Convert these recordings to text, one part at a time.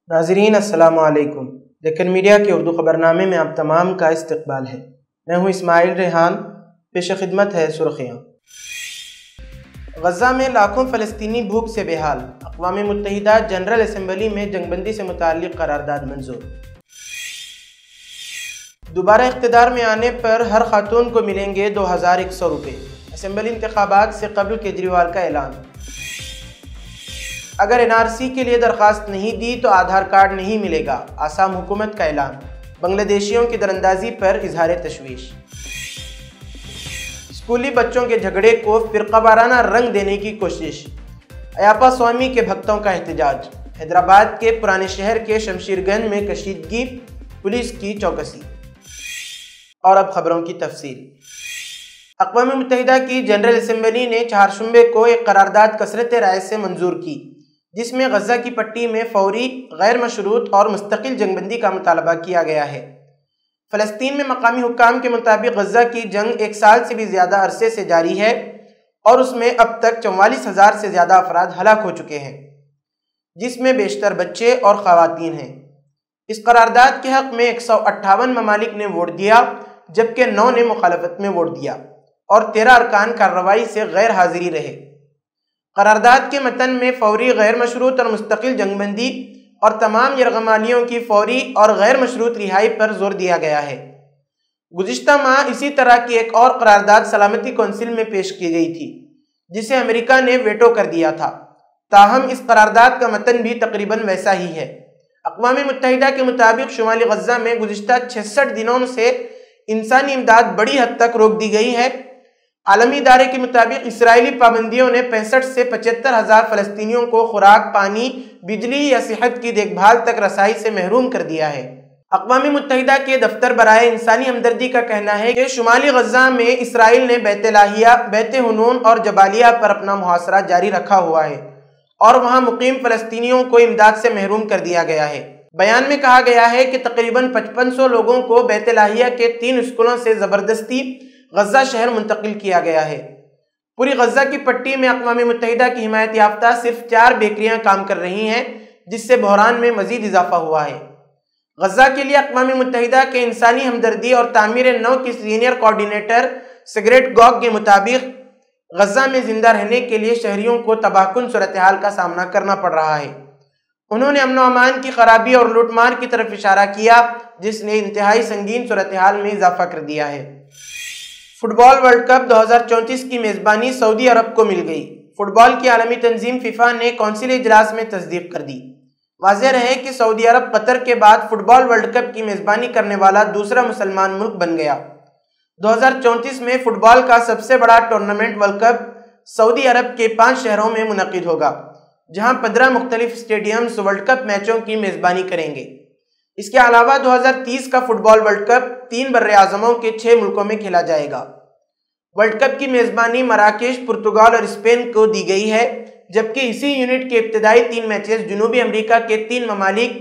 ناظرین السلام علیکم۔ دکن میڈیا کے اردو خبرنامے میں آپ تمام کا استقبال ہے۔ میں ہوں اسماعیل ریحان۔ پیش خدمت ہے سرخیاں۔ غزہ میں لاکھوں فلسطینی بھوک سے بے حال۔ اقوام متحدہ جنرل اسمبلی میں جنگ بندی سے متعلق قرارداد منظور۔ دوبارہ اقتدار میں آنے پر ہر خاتون کو ملیں گے 2100 روپے۔ اسمبلی انتخابات سے قبل کیجریوال کا اعلان۔ اگر NRC کے لیے درخواست نہیں دی تو آدھار کارڈ نہیں ملے گا، آسام حکومت کا اعلان۔ بنگلہ دیشیوں کی دراندازی پر اظہار تشویش۔ اسکولی بچوں کے جھگڑے کو فرقہ وارانہ رنگ دینے کی کوشش۔ ایاپا سوامی کے بھکتوں کا احتجاج۔ حیدرآباد کے پرانے شہر کے شمشیر گنج میں کشیدگی، پولیس کی چوکسی۔ اور اب خبروں کی تفصیل۔ اقوام متحدہ کی جنرل اسمبلی نے چہارشنبے کو ایک قرارداد کثرت رائے سے منظور کی، جس میں غزہ کی پٹی میں فوری، غیر مشروط اور مستقل جنگ بندی کا مطالبہ کیا گیا ہے۔ فلسطین میں مقامی حکام کے مطابق غزہ کی جنگ 1 سال سے بھی زیادہ عرصے سے جاری ہے اور اس میں اب تک 44,000 سے زیادہ افراد ہلاک ہو چکے ہیں، جس میں بیشتر بچے اور خواتین ہیں۔ اس قرارداد کے حق میں 158 ممالک نے ووٹ دیا، جبکہ 9 نے مخالفت میں ووٹ دیا اور 13 ارکان کارروائی سے غیر حاضری رہے۔ قرارداد کے متن میں فوری، غیر مشروط اور مستقل جنگ بندی اور تمام یرغمالیوں کی فوری اور غیر مشروط رہائی پر زور دیا گیا ہے۔ گزشتہ ماہ اسی طرح کی ایک اور قرارداد سلامتی کونسل میں پیش کی گئی تھی، جسے امریکہ نے ویٹو کر دیا تھا۔ تاہم اس قرارداد کا متن بھی تقریباً ویسا ہی ہے۔ اقوام متحدہ کے مطابق شمالی غزہ میں گزشتہ 66 دنوں سے انسانی امداد بڑی حد تک روک دی گئی ہے۔ عالمی ادارے کے مطابق اسرائیلی پابندیوں نے 65 سے 75,000 فلسطینیوں کو خوراک، پانی، بجلی یا صحت کی دیکھ بھال تک رسائی سے محروم کر دیا ہے۔ اقوام متحدہ کے دفتر برائے انسانی ہمدردی کا کہنا ہے کہ شمالی غزہ میں اسرائیل نے بیت لاہیہ، بیت حنون اور جبالیہ پر اپنا محاصرہ جاری رکھا ہوا ہے اور وہاں مقیم فلسطینیوں کو امداد سے محروم کر دیا گیا ہے۔ بیان میں کہا گیا ہے کہ تقریباً 5500 لوگوں کو بیت لاہیہ کے 3 اسکولوں سے زبردستی غزہ شہر منتقل کیا گیا ہے۔ پوری غزہ کی پٹی میں اقوام متحدہ کی حمایت یافتہ صرف 4 بیکریاں کام کر رہی ہیں، جس سے بحران میں مزید اضافہ ہوا ہے۔ غزہ کے لیے اقوام متحدہ کے انسانی ہمدردی اور تعمیر نو کی سینئر کوارڈینیٹر سگریٹ گوگ کے مطابق غزہ میں زندہ رہنے کے لیے شہریوں کو تباہ کن صورتحال کا سامنا کرنا پڑ رہا ہے۔ انہوں نے امن و امان کی خرابی اور لوٹ مار کی طرف اشارہ کیا، جس نے انتہائی سنگین صورتحال میں اضافہ کر دیا ہے۔ فٹ بال ورلڈ کپ 2034 کی میزبانی سعودی عرب کو مل گئی۔ فٹ بال کی عالمی تنظیم فیفا نے کونسل اجلاس میں تصدیق کر دی۔ واضح رہے کہ سعودی عرب قطر کے بعد فٹ بال ورلڈ کپ کی میزبانی کرنے والا دوسرا مسلمان ملک بن گیا۔ 2034 میں فٹ بال کا سب سے بڑا ٹورنامنٹ ورلڈ کپ سعودی عرب کے 5 شہروں میں منعقد ہوگا، جہاں 15 مختلف اسٹیڈیمز ورلڈ کپ میچوں کی میزبانی کریں گے۔ اس کے علاوہ 2030 کا فٹ بال ورلڈ کپ 3 براعظموں کے 6 ملکوں میں کھیلا جائے گا۔ ورلڈ کپ کی میزبانی مراکش، پرتگال اور اسپین کو دی گئی ہے، جبکہ اسی یونٹ کے ابتدائی 3 میچز جنوبی امریکہ کے 3 ممالک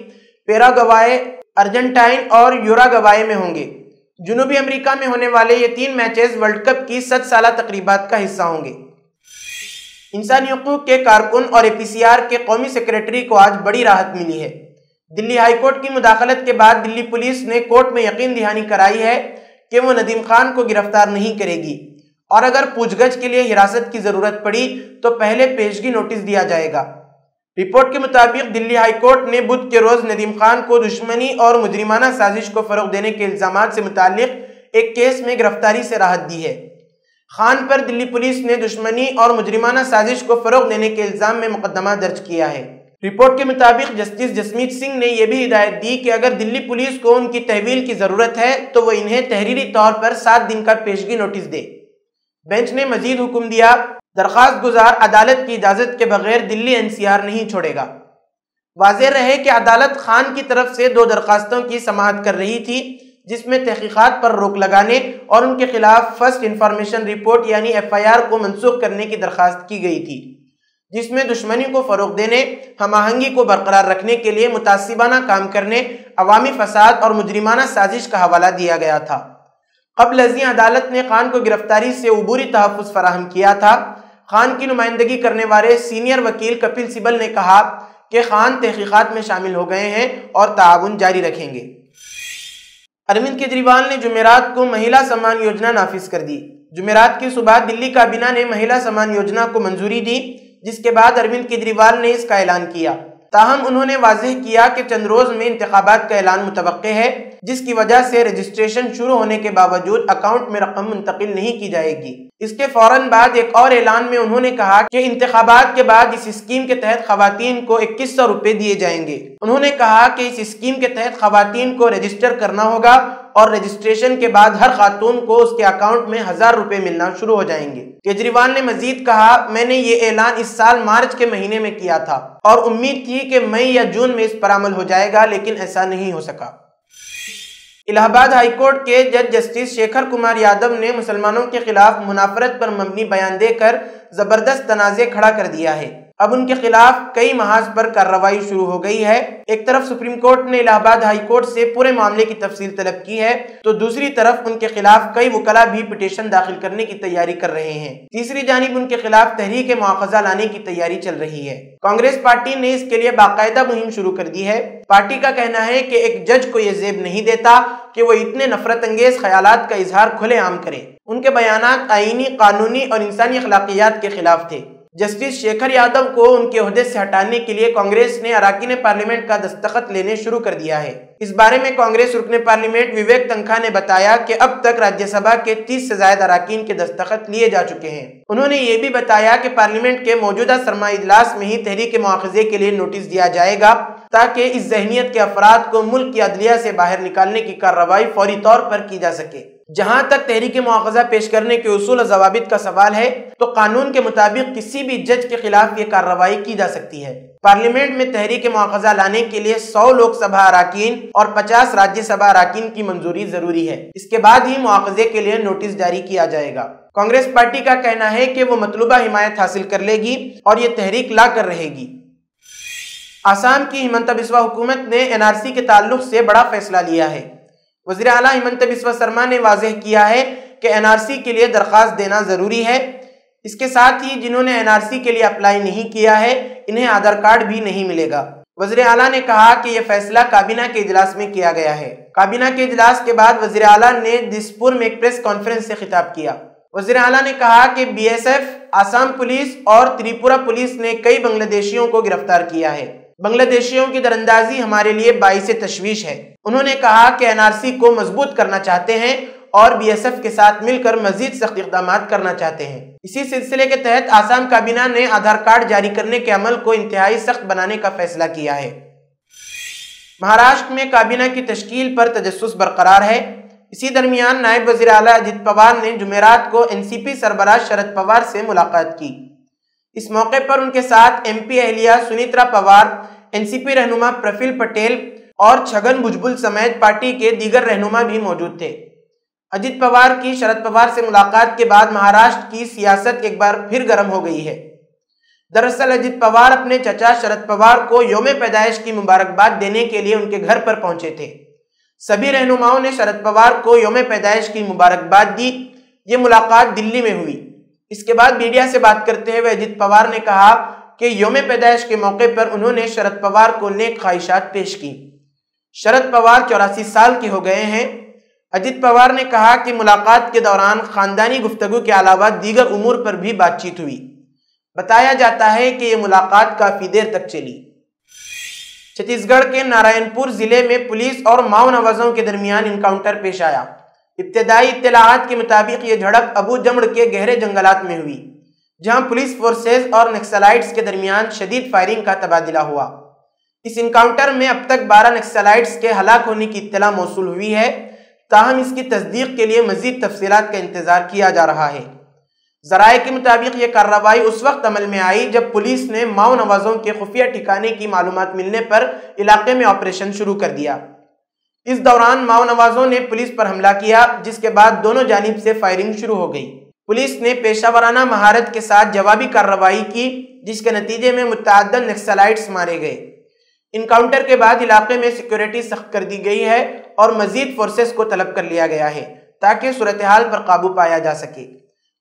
پیراگوائے، ارجنٹائن اور یوراگوائے میں ہوں گے۔ جنوبی امریکہ میں ہونے والے یہ 3 میچز ورلڈ کپ کی 100 سالہ تقریبات کا حصہ ہوں گے۔ انسانی حقوق کے کارکن اور APCR کے قومی سیکریٹری کو آج بڑی راحت ملی ہے۔ دلی ہائی کورٹ کی مداخلت کے بعد دلی پولیس نے کورٹ میں یقین دہانی کرائی ہے کہ وہ ندیم خان کو گرفتار نہیں کرے گی اور اگر پوچھ گچھ کے لیے حراست کی ضرورت پڑی تو پہلے پیشگی نوٹس دیا جائے گا۔ رپورٹ کے مطابق دلی ہائی کورٹ نے بدھ کے روز ندیم خان کو دشمنی اور مجرمانہ سازش کو فروغ دینے کے الزامات سے متعلق ایک کیس میں گرفتاری سے راحت دی ہے۔ خان پر دلی پولیس نے دشمنی اور مجرمانہ سازش کو فروغ دینے کے الزام میں مقدمہ درج کیا ہے۔ رپورٹ کے مطابق جسٹس جسمیت سنگھ نے یہ بھی ہدایت دی کہ اگر دلی پولیس کو ان کی تحویل کی ضرورت ہے تو وہ انہیں تحریری طور پر 7 دن کا پیشگی نوٹس دے۔ بینچ نے مزید حکم دیا، درخواست گزار عدالت کی اجازت کے بغیر دلی NCR نہیں چھوڑے گا۔ واضح رہے کہ عدالت خان کی طرف سے 2 درخواستوں کی سماعت کر رہی تھی، جس میں تحقیقات پر روک لگانے اور ان کے خلاف فرسٹ انفارمیشن رپورٹ یعنی FIR کو منسوخ کرنے کی درخواست کی گئی تھی، جس میں دشمنی کو فروغ دینے، ہم آہنگی کو برقرار رکھنے کے لیے متعصبانہ کام کرنے، عوامی فساد اور مجرمانہ سازش کا حوالہ دیا گیا تھا۔ قبل ازیں عدالت نے خان کو گرفتاری سے عبوری تحفظ فراہم کیا تھا۔ خان کی نمائندگی کرنے والے سینئر وکیل کپل سبل نے کہا کہ خان تحقیقات میں شامل ہو گئے ہیں اور تعاون جاری رکھیں گے۔ اروند کیجریوال نے جمعرات کو مہیلا سمان یوجنا نافذ کر دی۔ جمعرات کی صبح دلی کابینہ نے مہیلا سمان یوجنا کو منظوری دی، جس کے بعد اروند کیجریوال نے اس کا اعلان کیا۔ تاہم انہوں نے واضح کیا کہ چند روز میں انتخابات کا اعلان متوقع ہے، جس کی وجہ سے رجسٹریشن شروع ہونے کے باوجود اکاؤنٹ میں رقم منتقل نہیں کی جائے گی۔ اس کے فوراً بعد ایک اور اعلان میں انہوں نے کہا کہ انتخابات کے بعد اس اسکیم کے تحت خواتین کو 2100 روپے دیے جائیں گے۔ انہوں نے کہا کہ اس اسکیم کے تحت خواتین کو رجسٹر کرنا ہوگا اور رجسٹریشن کے بعد ہر خاتون کو اس کے اکاؤنٹ میں 1000 روپے ملنا شروع ہو جائیں گے۔ کیجریوال نے مزید کہا، میں نے یہ اعلان اس سال مارچ کے مہینے میں کیا تھا اور امید تھی کہ مئی یا جون میں اس پر عمل ہو جائے گا، لیکن ایسا نہیں ہو سکا۔ الہ آباد ہائی کورٹ کے جج جسٹس شیکھر کمار یادو نے مسلمانوں کے خلاف منافرت پر مبنی بیان دے کر زبردست تنازع کھڑا کر دیا ہے۔ اب ان کے خلاف کئی محاذ پر کارروائی شروع ہو گئی ہے۔ ایک طرف سپریم کورٹ نے الہ آباد ہائی کورٹ سے پورے معاملے کی تفصیل طلب کی ہے، تو دوسری طرف ان کے خلاف کئی وکلاء بھی پٹیشن داخل کرنے کی تیاری کر رہے ہیں۔ تیسری جانب ان کے خلاف تحریک مواخذہ لانے کی تیاری چل رہی ہے۔ کانگریس پارٹی نے اس کے لیے باقاعدہ مہم شروع کر دی ہے۔ پارٹی کا کہنا ہے کہ ایک جج کو یہ زیب نہیں دیتا کہ وہ اتنے نفرت انگیز خیالات کا اظہار کھلے عام کرے۔ ان کے بیانات آئینی، قانونی اور انسانی اخلاقیات کے خلاف تھے۔ جسٹس شیکھر یادو کو ان کے عہدے سے ہٹانے کے لیے کانگریس نے اراکین پارلیمنٹ کا دستخط لینے شروع کر دیا ہے۔ اس بارے میں کانگریس رکن پارلیمنٹ وویک تنکھا نے بتایا کہ اب تک راجیہ سبھا کے 30 سے زائد اراکین کے دستخط لیے جا چکے ہیں۔ انہوں نے یہ بھی بتایا کہ پارلیمنٹ کے موجودہ سرما اجلاس میں ہی تحریک مواخذے کے لیے نوٹس دیا جائے گا، تاکہ اس ذہنیت کے افراد کو ملک کی عدلیہ سے باہر نکالنے کی کارروائی فوری طور پر کی جا سکے۔ جہاں تک تحریک مواخذہ پیش کرنے کے اصول و ضوابط کا سوال ہے، تو قانون کے مطابق کسی بھی جج کے خلاف یہ کارروائی کی جا سکتی ہے۔ پارلیمنٹ میں تحریک مواخذہ لانے کے لیے 100 لوک سبھا اراکین اور 50 راجیہ سبھا اراکین کی منظوری ضروری ہے۔ اس کے بعد ہی مواخذے کے لیے نوٹس جاری کیا جائے گا۔ کانگریس پارٹی کا کہنا ہے کہ وہ مطلوبہ حمایت حاصل کر لے گی اور یہ تحریک لا کر رہے گی۔ آسام کی ہمنتا بسوا حکومت نے NRC کے تعلق سے بڑا فیصلہ لیا ہے۔ وزیر اعلیٰ ہمنتا بسوا سرما نے واضح کیا ہے کہ NRC کے لیے درخواست دینا ضروری ہے۔ اس کے ساتھ ہی جنہوں نے NRC کے لیے اپلائی نہیں کیا ہے، انہیں آدھار کارڈ بھی نہیں ملے گا۔ وزیر اعلیٰ نے کہا کہ یہ فیصلہ کابینہ کے اجلاس میں کیا گیا ہے۔ کابینہ کے اجلاس کے بعد وزیر اعلیٰ نے دسپور میں ایک پریس کانفرنس سے خطاب کیا۔ وزیر اعلیٰ نے کہا کہ BSF، آسام پولیس اور تریپورہ پولیس نے کئی بنگلہ دیشیوں کو گرفتار کیا ہے۔ بنگلہ دیشیوں کی دراندازی ہمارے لیے باعث تشویش ہے۔ انہوں نے کہا کہ NRC کو مضبوط کرنا چاہتے ہیں اور BSF کے ساتھ مل کر مزید سخت اقدامات کرنا چاہتے ہیں۔ اسی سلسلے کے تحت آسام کابینہ نے آدھار کارڈ جاری کرنے کے عمل کو انتہائی سخت بنانے کا فیصلہ کیا ہے۔ مہاراشٹر میں کابینہ کی تشکیل پر تجسس برقرار ہے۔ اسی درمیان نائب وزیر اعلیٰ اجیت پوار نے جمعرات کو NCP سربراہ شرد پوار سے ملاقات کی۔ اس موقع پر ان کے ساتھ MP اہلیہ سنیترا پوار، NCP رہنما پرفل پٹیل اور چھگن بھجبل سمیت پارٹی کے دیگر رہنما بھی موجود تھے۔ اجیت پوار کی شرد پوار سے ملاقات کے بعد مہاراشٹر کی سیاست ایک بار پھر گرم ہو گئی ہے۔ دراصل اجیت پوار اپنے چچا شرد پوار کو یوم پیدائش کی مبارکباد دینے کے لیے ان کے گھر پر پہنچے تھے۔ سبھی رہنماؤں نے شرد پوار کو یوم پیدائش کی مبارکباد دی۔ یہ ملاقات دلی میں ہوئی۔ اس کے بعد میڈیا سے بات کرتے ہوئے اجیت پوار نے کہا کہ یوم پیدائش کے موقع پر انہوں نے شرد پوار کو نیک خواہشات پیش کی۔ شرد پوار 84 سال کے ہو گئے ہیں۔ اجیت پوار نے کہا کہ ملاقات کے دوران خاندانی گفتگو کے علاوہ دیگر امور پر بھی بات چیت ہوئی۔ بتایا جاتا ہے کہ یہ ملاقات کافی دیر تک چلی۔ چھتیس گڑھ کے نارائن پور ضلع میں پولیس اور ماؤ نوازوں کے درمیان انکاؤنٹر پیش آیا۔ ابتدائی اطلاعات کے مطابق یہ جھڑپ ابو جمڑ کے گہرے جنگلات میں ہوئی، جہاں پولیس فورسز اور نکسلائٹس کے درمیان شدید فائرنگ کا تبادلہ ہوا۔ اس انکاؤنٹر میں اب تک 12 نکسلائٹس کے ہلاک ہونے کی اطلاع موصول ہوئی ہے، تاہم اس کی تصدیق کے لیے مزید تفصیلات کا انتظار کیا جا رہا ہے۔ ذرائع کے مطابق یہ کارروائی اس وقت عمل میں آئی جب پولیس نے ماؤ نوازوں کے خفیہ ٹھکانے کی معلومات ملنے پر علاقے میں آپریشن شروع کر دیا۔ اس دوران ماؤ نوازوں نے پولیس پر حملہ کیا، جس کے بعد دونوں جانب سے فائرنگ شروع ہو گئی۔ پولیس نے پیشہ ورانہ مہارت کے ساتھ جوابی کارروائی کی، جس کے نتیجے میں متعدد نکسلائٹس مارے گئے۔ انکاؤنٹر کے بعد علاقے میں سیکیورٹی سخت کر دی گئی ہے اور مزید فورسز کو طلب کر لیا گیا ہے تاکہ صورتحال پر قابو پایا جا سکے۔